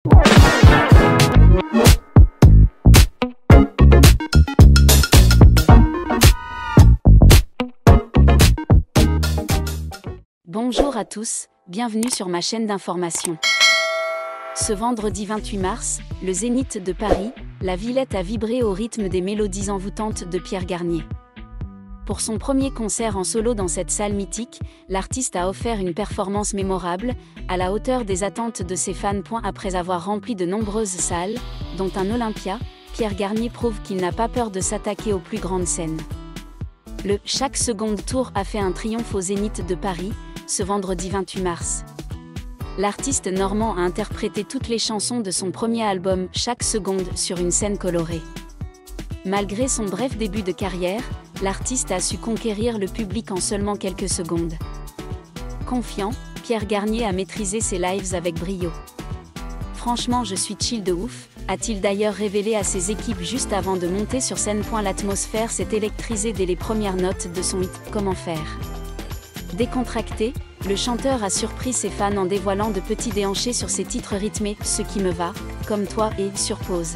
Bonjour à tous, bienvenue sur ma chaîne d'information. Ce vendredi 28 mars, le Zénith de Paris, la Villette a vibré au rythme des mélodies envoûtantes de Pierre Garnier. Pour son premier concert en solo dans cette salle mythique, l'artiste a offert une performance mémorable, à la hauteur des attentes de ses fans. Après avoir rempli de nombreuses salles, dont un Olympia, Pierre Garnier prouve qu'il n'a pas peur de s'attaquer aux plus grandes scènes. Le « Chaque seconde tour » a fait un triomphe au Zénith de Paris, ce vendredi 28 mars. L'artiste normand a interprété toutes les chansons de son premier album « Chaque seconde » sur une scène colorée. Malgré son bref début de carrière, l'artiste a su conquérir le public en seulement quelques secondes. Confiant, Pierre Garnier a maîtrisé ses lives avec brio. « Franchement, je suis chill de ouf », a-t-il d'ailleurs révélé à ses équipes juste avant de monter sur scène. L'atmosphère s'est électrisée dès les premières notes de son hit « Comment faire ». Décontracté, le chanteur a surpris ses fans en dévoilant de petits déhanchés sur ses titres rythmés « Ce qui me va », Comme toi et Sur pause.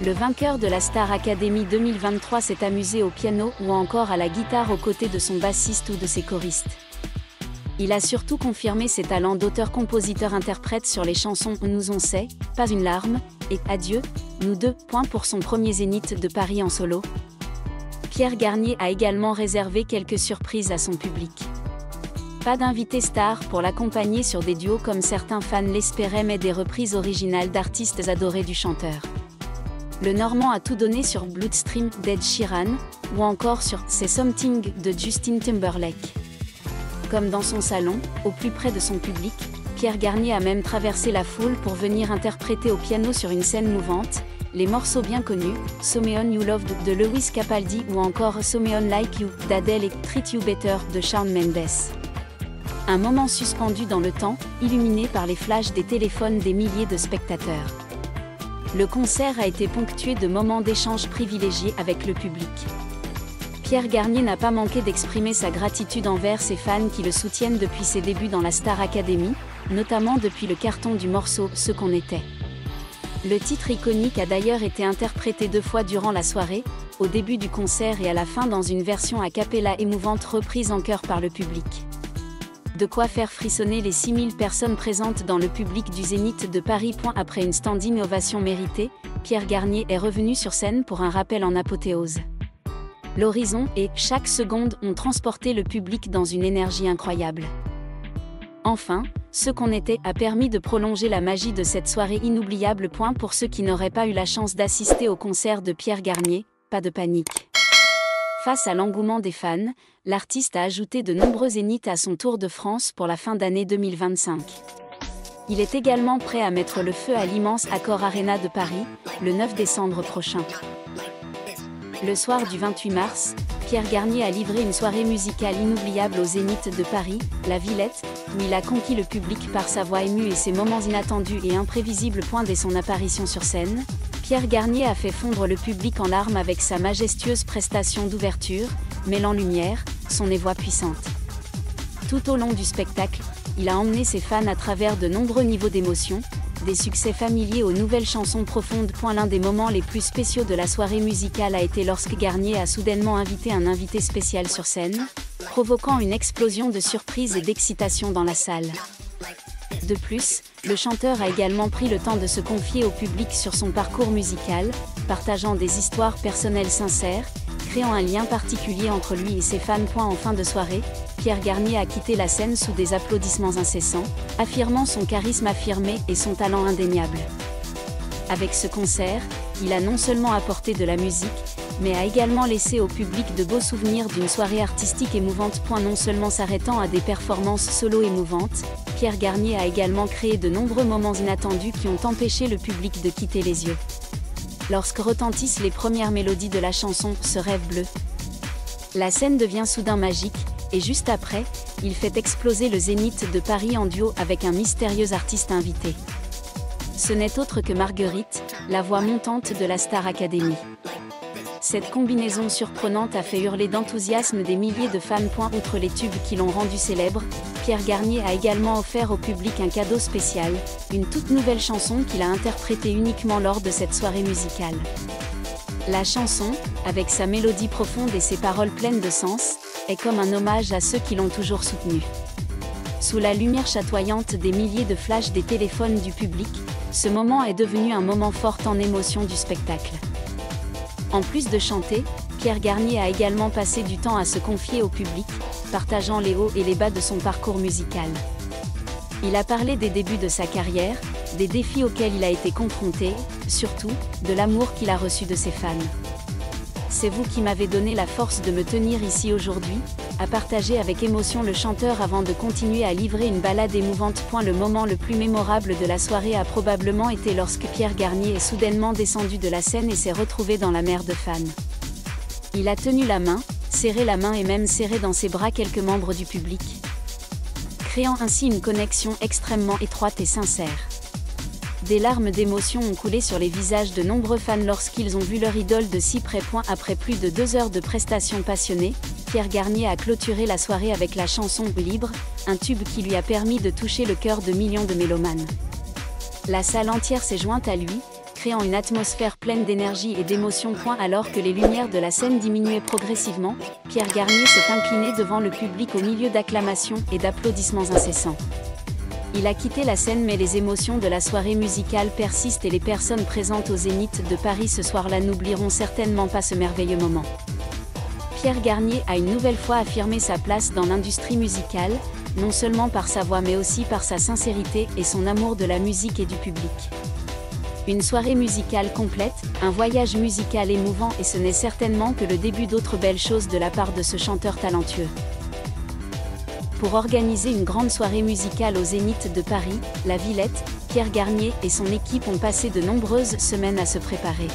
Le vainqueur de la Star Academy 2023 s'est amusé au piano ou encore à la guitare aux côtés de son bassiste ou de ses choristes. Il a surtout confirmé ses talents d'auteur-compositeur-interprète sur les chansons Nous on sait, Pas une larme et Adieu, nous deux. Pour son premier Zénith de Paris en solo, Pierre Garnier a également réservé quelques surprises à son public. Pas d'invité star pour l'accompagner sur des duos comme certains fans l'espéraient, mais des reprises originales d'artistes adorés du chanteur. Le Normand a tout donné sur Bloodstream d'Ed Sheeran, ou encore sur Say Something de Justin Timberlake. Comme dans son salon, au plus près de son public, Pierre Garnier a même traversé la foule pour venir interpréter au piano sur une scène mouvante les morceaux bien connus, So Me On You Loved de Lewis Capaldi ou encore So Me On Like You d'Adele et Treat You Better de Shawn Mendes. Un moment suspendu dans le temps, illuminé par les flashs des téléphones des milliers de spectateurs. Le concert a été ponctué de moments d'échange privilégiés avec le public. Pierre Garnier n'a pas manqué d'exprimer sa gratitude envers ses fans qui le soutiennent depuis ses débuts dans la Star Academy, notamment depuis le carton du morceau « Ce qu'on était ». Le titre iconique a d'ailleurs été interprété 2 fois durant la soirée, au début du concert et à la fin dans une version a cappella émouvante reprise en chœur par le public. De quoi faire frissonner les 6000 personnes présentes dans le public du Zénith de Paris. Après une standing ovation méritée, Pierre Garnier est revenu sur scène pour un rappel en apothéose. L'horizon et Chaque seconde ont transporté le public dans une énergie incroyable. Enfin, Ce qu'on était a permis de prolonger la magie de cette soirée inoubliable. Pour ceux qui n'auraient pas eu la chance d'assister au concert de Pierre Garnier, pas de panique. Face à l'engouement des fans, l'artiste a ajouté de nombreux zéniths à son tour de France pour la fin d'année 2025. Il est également prêt à mettre le feu à l'immense Accor Arena de Paris, le 9 décembre prochain. Le soir du 28 mars, Pierre Garnier a livré une soirée musicale inoubliable au Zénith de Paris, la Villette, où il a conquis le public par sa voix émue et ses moments inattendus et imprévisibles. Dès son apparition sur scène, Pierre Garnier a fait fondre le public en larmes avec sa majestueuse prestation d'ouverture, mêlant lumière, son et voix puissante. Tout au long du spectacle, il a emmené ses fans à travers de nombreux niveaux d'émotion, des succès familiers aux nouvelles chansons profondes. L'un des moments les plus spéciaux de la soirée musicale a été lorsque Garnier a soudainement invité un invité spécial sur scène, provoquant une explosion de surprise et d'excitation dans la salle. De plus, le chanteur a également pris le temps de se confier au public sur son parcours musical, partageant des histoires personnelles sincères, créant un lien particulier entre lui et ses fans. En fin de soirée, Pierre Garnier a quitté la scène sous des applaudissements incessants, affirmant son charisme affirmé et son talent indéniable. Avec ce concert, il a non seulement apporté de la musique, mais a également laissé au public de beaux souvenirs d'une soirée artistique émouvante. Non seulement s'arrêtant à des performances solo émouvantes, Pierre Garnier a également créé de nombreux moments inattendus qui ont empêché le public de quitter les yeux. Lorsque retentissent les premières mélodies de la chanson « Ce rêve bleu », la scène devient soudain magique, et juste après, il fait exploser le Zénith de Paris en duo avec un mystérieux artiste invité. Ce n'est autre que Marguerite, la voix montante de la Star Academy. Cette combinaison surprenante a fait hurler d'enthousiasme des milliers de fans. Outre les tubes qui l'ont rendu célèbre, Pierre Garnier a également offert au public un cadeau spécial, une toute nouvelle chanson qu'il a interprétée uniquement lors de cette soirée musicale. La chanson, avec sa mélodie profonde et ses paroles pleines de sens, est comme un hommage à ceux qui l'ont toujours soutenu. Sous la lumière chatoyante des milliers de flashs des téléphones du public, ce moment est devenu un moment fort en émotion du spectacle. En plus de chanter, Pierre Garnier a également passé du temps à se confier au public, partageant les hauts et les bas de son parcours musical. Il a parlé des débuts de sa carrière, des défis auxquels il a été confronté, surtout, de l'amour qu'il a reçu de ses fans. C'est vous qui m'avez donné la force de me tenir ici aujourd'hui, a partagé avec émotion le chanteur avant de continuer à livrer une ballade émouvante. Le moment le plus mémorable de la soirée a probablement été lorsque Pierre Garnier est soudainement descendu de la scène et s'est retrouvé dans la mer de fans. Il a tenu la main, serré la main et même serré dans ses bras quelques membres du public, créant ainsi une connexion extrêmement étroite et sincère. Des larmes d'émotion ont coulé sur les visages de nombreux fans lorsqu'ils ont vu leur idole de si près. Après plus de 2 heures de prestations passionnées, Pierre Garnier a clôturé la soirée avec la chanson « Libre », un tube qui lui a permis de toucher le cœur de millions de mélomanes. La salle entière s'est jointe à lui, créant une atmosphère pleine d'énergie et d'émotion. Alors que les lumières de la scène diminuaient progressivement, Pierre Garnier s'est incliné devant le public au milieu d'acclamations et d'applaudissements incessants. Il a quitté la scène mais les émotions de la soirée musicale persistent et les personnes présentes au Zénith de Paris ce soir-là n'oublieront certainement pas ce merveilleux moment. Pierre Garnier a une nouvelle fois affirmé sa place dans l'industrie musicale, non seulement par sa voix mais aussi par sa sincérité et son amour de la musique et du public. Une soirée musicale complète, un voyage musical émouvant et ce n'est certainement que le début d'autres belles choses de la part de ce chanteur talentueux. Pour organiser une grande soirée musicale au Zénith de Paris, la Villette, Pierre Garnier et son équipe ont passé de nombreuses semaines à se préparer.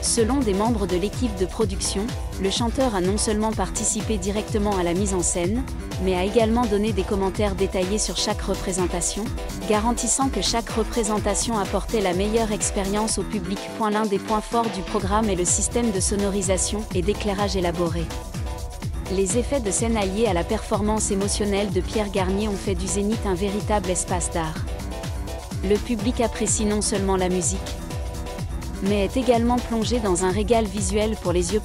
Selon des membres de l'équipe de production, le chanteur a non seulement participé directement à la mise en scène, mais a également donné des commentaires détaillés sur chaque représentation, garantissant que chaque représentation apportait la meilleure expérience au public. L'un des points forts du programme est le système de sonorisation et d'éclairage élaboré. Les effets de scène alliés à la performance émotionnelle de Pierre Garnier ont fait du Zénith un véritable espace d'art. Le public apprécie non seulement la musique, mais est également plongé dans un régal visuel pour les yeux.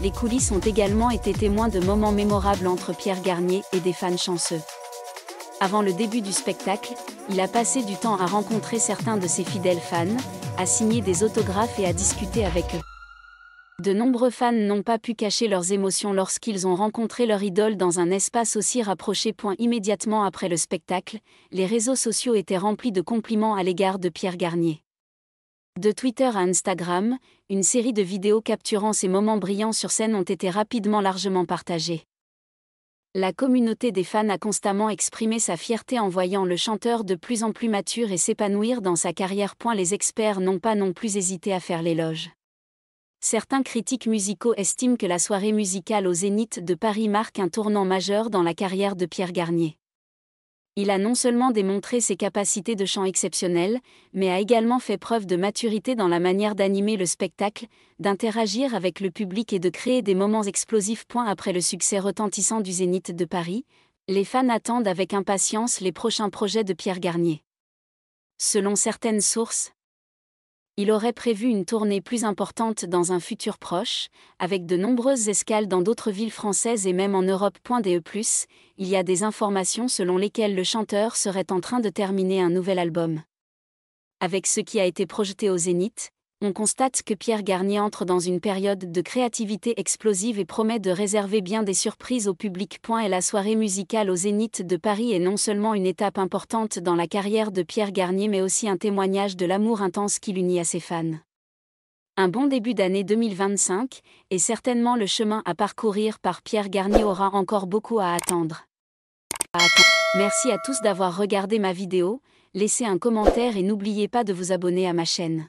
Les coulisses ont également été témoins de moments mémorables entre Pierre Garnier et des fans chanceux. Avant le début du spectacle, il a passé du temps à rencontrer certains de ses fidèles fans, à signer des autographes et à discuter avec eux. De nombreux fans n'ont pas pu cacher leurs émotions lorsqu'ils ont rencontré leur idole dans un espace aussi rapproché. Immédiatement après le spectacle, les réseaux sociaux étaient remplis de compliments à l'égard de Pierre Garnier. De Twitter à Instagram, une série de vidéos capturant ces moments brillants sur scène ont été rapidement largement partagées. La communauté des fans a constamment exprimé sa fierté en voyant le chanteur de plus en plus mature et s'épanouir dans sa carrière. Les experts n'ont pas non plus hésité à faire l'éloge. Certains critiques musicaux estiment que la soirée musicale au Zénith de Paris marque un tournant majeur dans la carrière de Pierre Garnier. Il a non seulement démontré ses capacités de chant exceptionnelles, mais a également fait preuve de maturité dans la manière d'animer le spectacle, d'interagir avec le public et de créer des moments explosifs. Après le succès retentissant du Zénith de Paris, les fans attendent avec impatience les prochains projets de Pierre Garnier. Selon certaines sources, il aurait prévu une tournée plus importante dans un futur proche, avec de nombreuses escales dans d'autres villes françaises et même en Europe. Il y a des informations selon lesquelles le chanteur serait en train de terminer un nouvel album. Avec ce qui a été projeté au Zénith, on constate que Pierre Garnier entre dans une période de créativité explosive et promet de réserver bien des surprises au public. Et la soirée musicale au Zénith de Paris est non seulement une étape importante dans la carrière de Pierre Garnier mais aussi un témoignage de l'amour intense qui l'unit à ses fans. Un bon début d'année 2025, et certainement le chemin à parcourir par Pierre Garnier aura encore beaucoup à attendre. Merci à tous d'avoir regardé ma vidéo, laissez un commentaire et n'oubliez pas de vous abonner à ma chaîne.